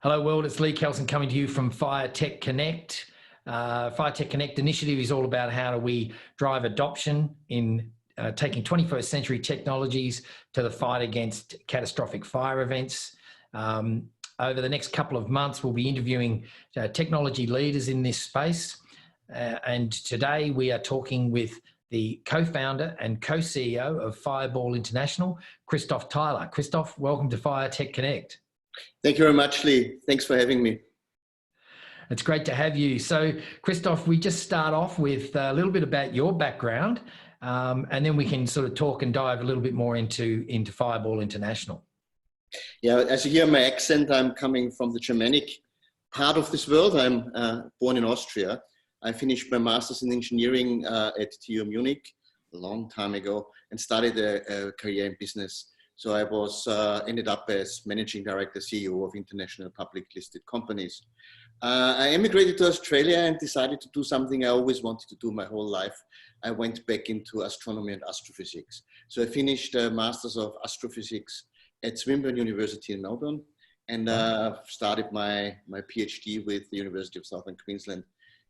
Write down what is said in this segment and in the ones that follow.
Hello world, it's Lee Kelson coming to you from Fire Tech Connect. Fire Tech Connect initiative is all about how do we drive adoption in taking 21st century technologies to the fight against catastrophic fire events. Over the next couple of months, we'll be interviewing technology leaders in this space. And today we are talking with the co-founder and co-CEO of Fireball International, Christopher Tylor. Christoph, welcome to Fire Tech Connect. Thank you very much, Lee. Thanks for having me. It's great to have you. So, Christoph, we just start off with a little bit about your background, and then we can sort of talk and dive a little bit more into Fireball International. Yeah, as you hear my accent, I'm coming from the Germanic part of this world. I'm born in Austria. I finished my master's in engineering at TU Munich a long time ago and started a career in business. So I was ended up as managing director, CEO of international public listed companies. I emigrated to Australia and decided to do something I always wanted to do my whole life. I went back into astronomy and astrophysics. So I finished a Masters of Astrophysics at Swinburne University in Melbourne and started my PhD with the University of Southern Queensland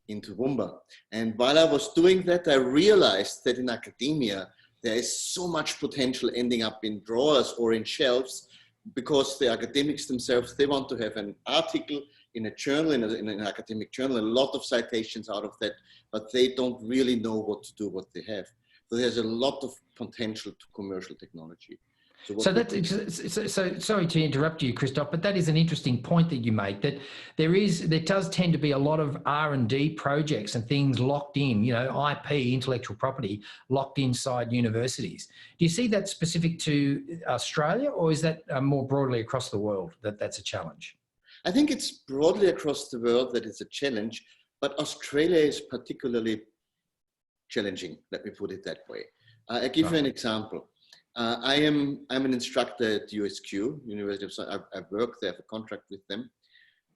in Toowoomba. And while I was doing that, I realized that in academia, there is so much potential ending up in drawers or in shelves because the academics themselves, they want to have an article in a journal, in an academic journal, a lot of citations out of that, but they don't really know what to do, what they have. So there's a lot of potential to commercial technology. So sorry to interrupt you, Christoph, but that is an interesting point that you make, that there does tend to be a lot of R&D projects and things locked in, you know, IP, intellectual property, locked inside universities. Do you see that specific to Australia, or is that more broadly across the world that's a challenge? I think it's broadly across the world that it's a challenge, but Australia is particularly challenging, let me put it that way. I'll give you an example. I'm an instructor at USQ, University of Southern. I work there, I have a contract with them,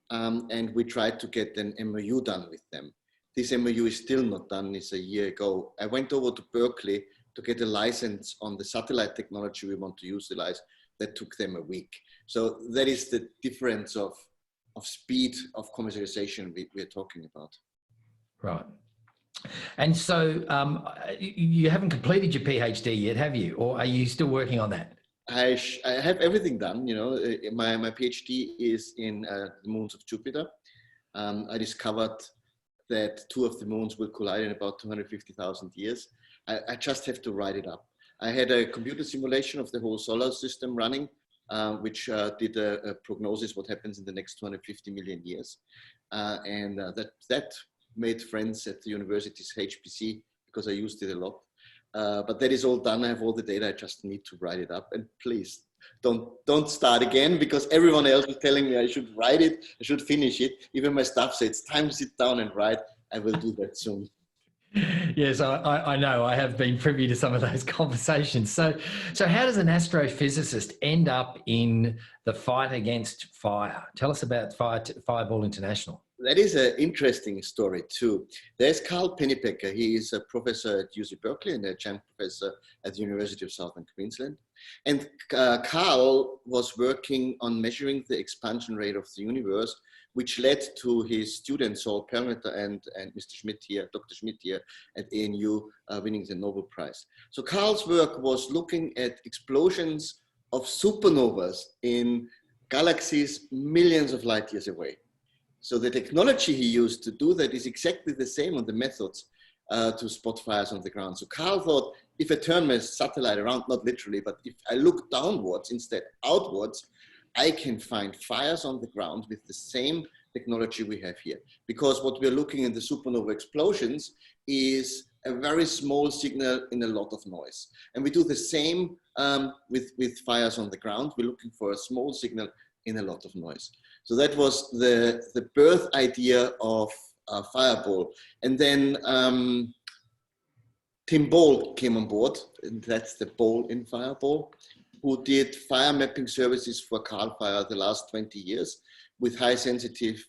and we tried to get an MOU done with them. This MOU is still not done. It's a year ago. I went over to Berkeley to get a license on the satellite technology we want to utilize. That took them a week. So that is the difference of speed of commercialization we're talking about. Right. And so you haven't completed your PhD yet, have you? Or are you still working on that? I have everything done. You know, my PhD is in the moons of Jupiter. I discovered that 2 of the moons will collide in about 250,000 years. I just have to write it up. I had a computer simulation of the whole solar system running, which did a prognosis what happens in the next 250 million years. And that made friends at the university's HPC because I used it a lot. But that is all done. I have all the data. I just need to write it up. And please don't start again, because everyone else is telling me I should write it, I should finish it. Even my staff said it's time to sit down and write. I will do that soon. Yes, I know. I have been privy to some of those conversations. So how does an astrophysicist end up in the fight against fire? Tell us about Fireball International. That is an interesting story too. There's Carl Pennypacker. He is a professor at UC Berkeley and a adjunct professor at the University of Southern Queensland. And Carl was working on measuring the expansion rate of the universe, which led to his student Saul Perlmutter and Mr. Schmidt here, Dr. Schmidt here at ANU winning the Nobel Prize. So Carl's work was looking at explosions of supernovas in galaxies millions of light years away. So the technology he used to do that is exactly the same on the methods to spot fires on the ground. So Carl thought, if I turn my satellite around, not literally, but if I look downwards instead outwards, I can find fires on the ground with the same technology we have here. Because what we're looking in the supernova explosions is a very small signal in a lot of noise. And we do the same with fires on the ground. We're looking for a small signal in a lot of noise. So that was the birth idea of Fireball. And then Tim Ball came on board, and that's the ball in Fireball, who did fire mapping services for Carl Fire the last 20 years with high sensitive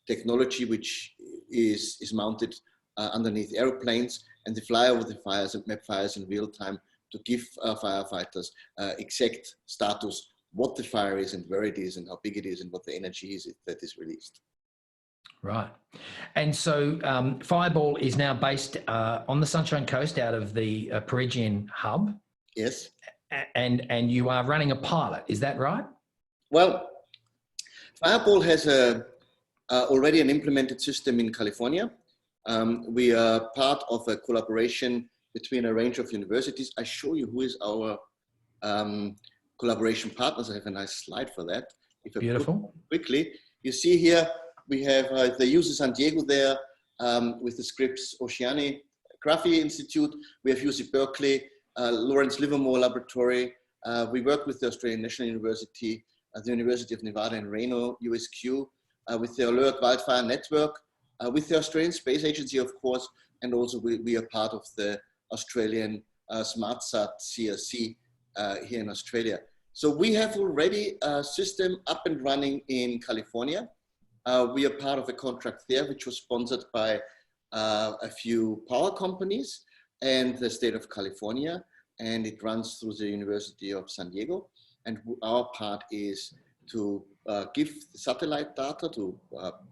technology, which is mounted underneath airplanes, and they fly over the fires and map fires in real time to give firefighters exact status what the fire is and where it is and how big it is and what the energy is that is released. Right. And so Fireball is now based on the Sunshine Coast out of the Parisian hub. Yes. And you are running a pilot, is that right? Well, Fireball has already an implemented system in California. We are part of a collaboration between a range of universities. I show you who is our collaboration partners. I have a nice slide for that. If I Beautiful. Quickly, you see here, we have the UC San Diego there with the Scripps Oceanography Institute. We have UC Berkeley, Lawrence Livermore Laboratory. We work with the Australian National University, the University of Nevada in Reno, USQ, with the Alert Wildfire Network, with the Australian Space Agency, of course, and also we are part of the Australian SmartSat CRC here in Australia. So we have already a system up and running in California. We are part of a contract there, which was sponsored by a few power companies and the state of California, and it runs through the University of San Diego. And our part is to give the satellite data, to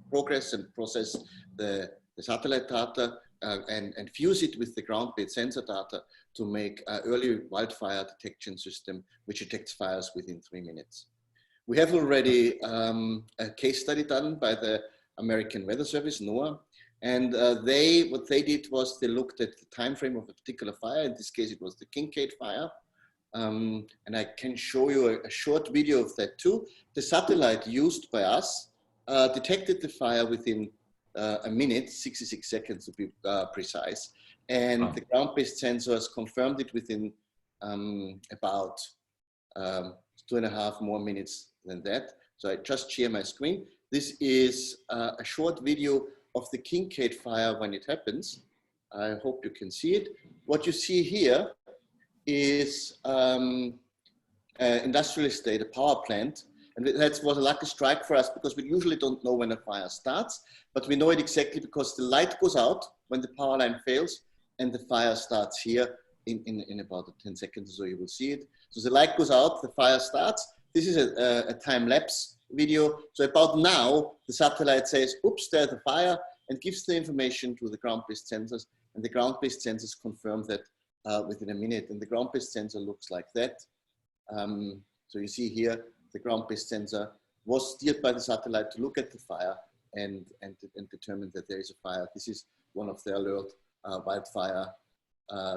progress and process the satellite data and fuse it with the ground-based sensor data to make an early wildfire detection system which detects fires within 3 minutes. We have already a case study done by the American Weather Service, NOAA, and what they did was they looked at the time frame of a particular fire. In this case, it was the Kincaid fire. And I can show you a short video of that too. The satellite used by us detected the fire within a minute, 66 seconds to be precise. And the ground-based sensors confirmed it within about 2.5 more minutes than that. So I just share my screen. This is a short video of the Kincaid fire when it happens. I hope you can see it. What you see here is industrial estate, a power plant. And that was a lucky strike for us because we usually don't know when a fire starts, but we know it exactly because the light goes out when the power line fails and the fire starts here in about 10 seconds or so you will see it. So the light goes out, the fire starts. This is a time-lapse video. So about now, the satellite says, oops, there's a fire, and gives the information to the ground-based sensors, and the ground-based sensors confirm that within a minute. And the ground-based sensor looks like that. So you see here, the ground-based sensor was steered by the satellite to look at the fire and determine that there is a fire. This is one of the Alert wildfire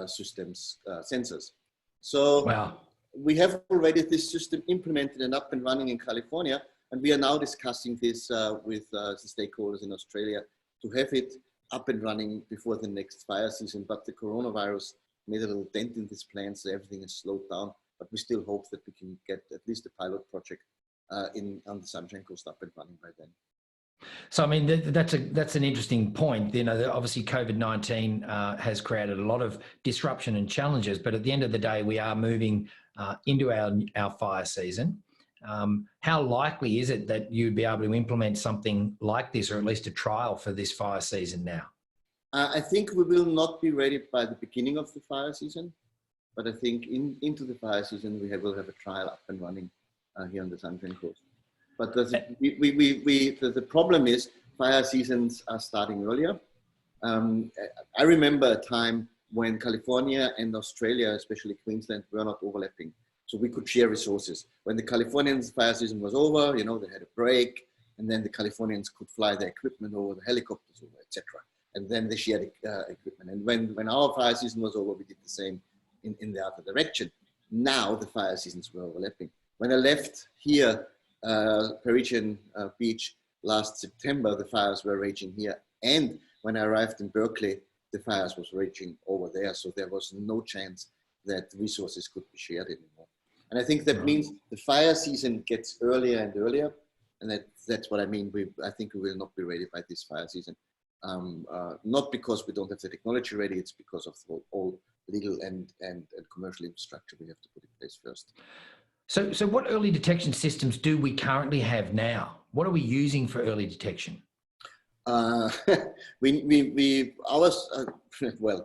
systems sensors. So wow. We have already this system implemented and up and running in California, and we are now discussing this with the stakeholders in Australia to have it up and running before the next fire season. But the coronavirus made a little dent in this plan, so everything is slowed down. But we still hope that we can get at least a pilot project on the Sunshine Coast up and running by then. So, I mean, that's an interesting point. You know, obviously COVID-19 has created a lot of disruption and challenges, but at the end of the day, we are moving into our fire season. How likely is it that you'd be able to implement something like this, or at least a trial for this fire season now? I think we will not be ready by the beginning of the fire season, but I think into the fire season, will have a trial up and running here on the Sunshine Coast. But the problem is fire seasons are starting earlier. I remember a time when California and Australia, especially Queensland, were not overlapping. So we could share resources. When the Californian fire season was over, you know, they had a break, and then the Californians could fly their equipment over, the helicopters over, etc. And then they shared equipment. And when our fire season was over, we did the same in the other direction. Now the fire seasons were overlapping. When I left here, Parisian beach last September, the fires were raging here. And when I arrived in Berkeley, the fires was raging over there. So there was no chance that resources could be shared anymore. And I think that means the fire season gets earlier and earlier. And that's what I mean. I think we will not be ready by this fire season. Not because we don't have the technology ready, it's because of all legal and commercial infrastructure we have to put in place first. So what early detection systems do we currently have now? What are we using for early detection? Well,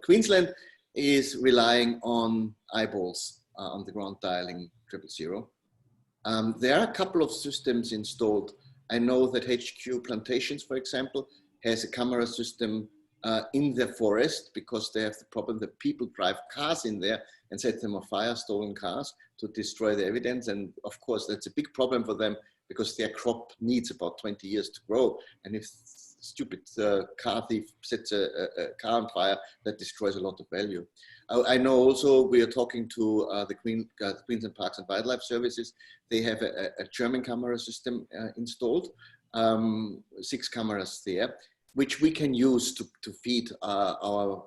Queensland is relying on eyeballs on the ground dialing 000. There are a couple of systems installed. I know that HQ Plantations, for example, has a camera system in the forest because they have the problem that people drive cars in there and set them on fire, stolen cars, to destroy the evidence. And of course, that's a big problem for them because their crop needs about 20 years to grow. And if stupid car thief sets a car on fire, that destroys a lot of value. I know also we are talking to the Queensland Parks and Wildlife Services. They have a German camera system installed, 6 cameras there, which we can use to feed our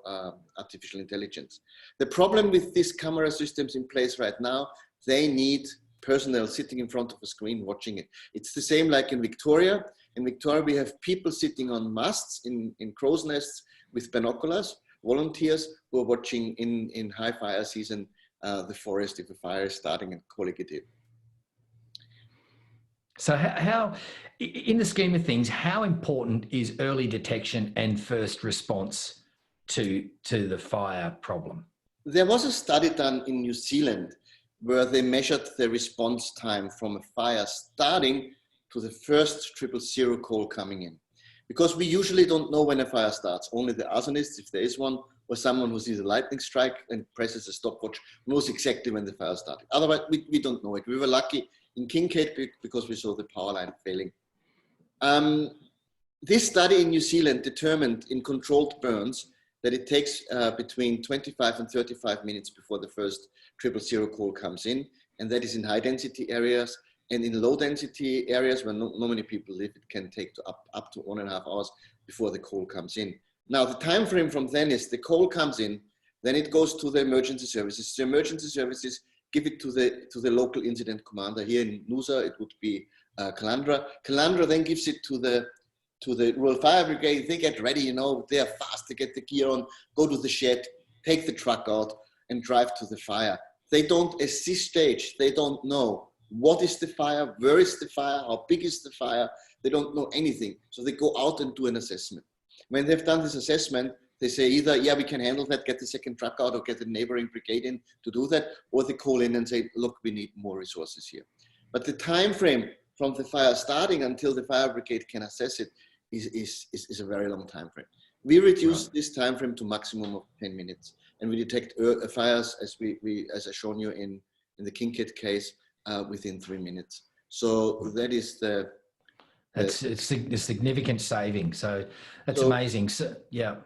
artificial intelligence. The problem with these camera systems in place right now, they need personnel sitting in front of a screen watching it. It's the same like in Victoria. In Victoria, we have people sitting on masts in crow's nests with binoculars, volunteers who are watching in high fire season the forest if a fire is starting and calling it in. So how, in the scheme of things, how important is early detection and first response to the fire problem? There was a study done in New Zealand where they measured the response time from a fire starting to the first 000 call coming in. Because we usually don't know when a fire starts. Only the arsonist, if there is one, or someone who sees a lightning strike and presses a stopwatch, knows exactly when the fire started. Otherwise, we don't know it. We were lucky in Kincaid because we saw the power line failing. This study in New Zealand determined in controlled burns that it takes between 25 and 35 minutes before the first 000 call comes in. And that is in high density areas. And in low density areas where not many people live, it can take up to 1.5 hours before the call comes in. Now, the time frame from then is the call comes in, then it goes to the emergency services. The emergency services give it to the local incident commander. Here in Noosa, it would be Calandra. Calandra then gives it to the Rural Fire Brigade. They get ready, you know, they are fast to get the gear on, go to the shed, take the truck out and drive to the fire. They don't, at this stage, they don't know what is the fire, where is the fire, how big is the fire. They don't know anything. So they go out and do an assessment. When they've done this assessment, they say either, yeah, we can handle that, get the second truck out or get the neighboring brigade in to do that, or they call in and say, look, we need more resources here. But the time frame from the fire starting until the fire brigade can assess it is a very long time frame. We reduce this time frame to maximum of 10 minutes, and we detect fires, as as I shown you in the Kincaid case, within 3 minutes. So that is it's a significant saving. So that's amazing. So, yeah.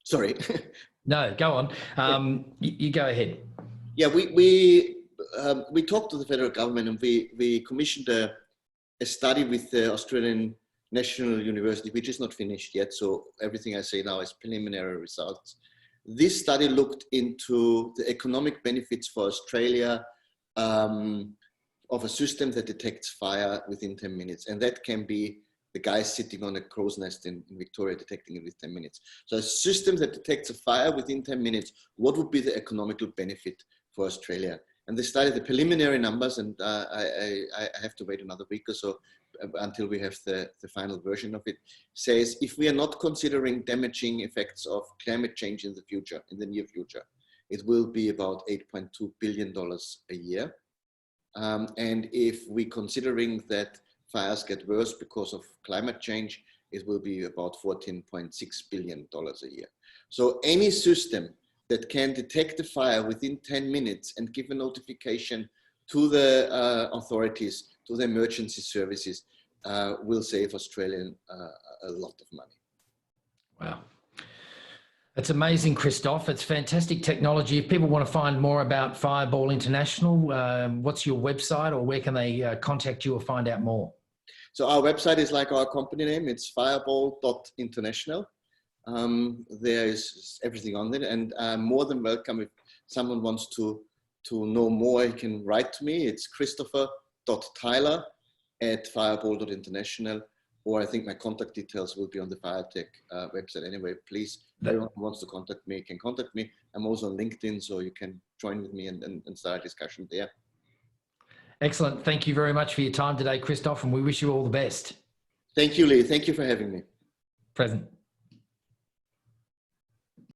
Sorry. No, go on. You go ahead. Yeah, we talked to the federal government, and we commissioned a study with the Australian National University, which is not finished yet. So everything I say now is preliminary results. This study looked into the economic benefits for Australia of a system that detects fire within 10 minutes. And that can be the guy sitting on a crow's nest in Victoria detecting it within 10 minutes. So a system that detects a fire within 10 minutes, what would be the economical benefit for Australia? And they studied the preliminary numbers, and I have to wait another week or so until we have the final version of it, says if we are not considering damaging effects of climate change in the future, in the near future, it will be about $8.2 billion a year. And if we're considering that fires get worse because of climate change, it will be about $14.6 billion a year. So any system that can detect the fire within 10 minutes and give a notification to the authorities, to the emergency services, will save Australian a lot of money. Wow. That's amazing, Christoph. It's fantastic technology. If people want to find more about Fireball International, what's your website, or where can they contact you or find out more? So our website is like our company name. It's fireball.international. There is everything on it, and I'm more than welcome if someone wants to know more. He can write to me. It's christopher.tylor@fireball.international, or I think my contact details will be on the FireTech website anyway. Please, everyone who wants to contact me can contact me. I'm also on LinkedIn, so you can join with me and start a discussion there. Excellent. Thank you very much for your time today, Christoph, and we wish you all the best. Thank you, Lee. Thank you for having me. Present.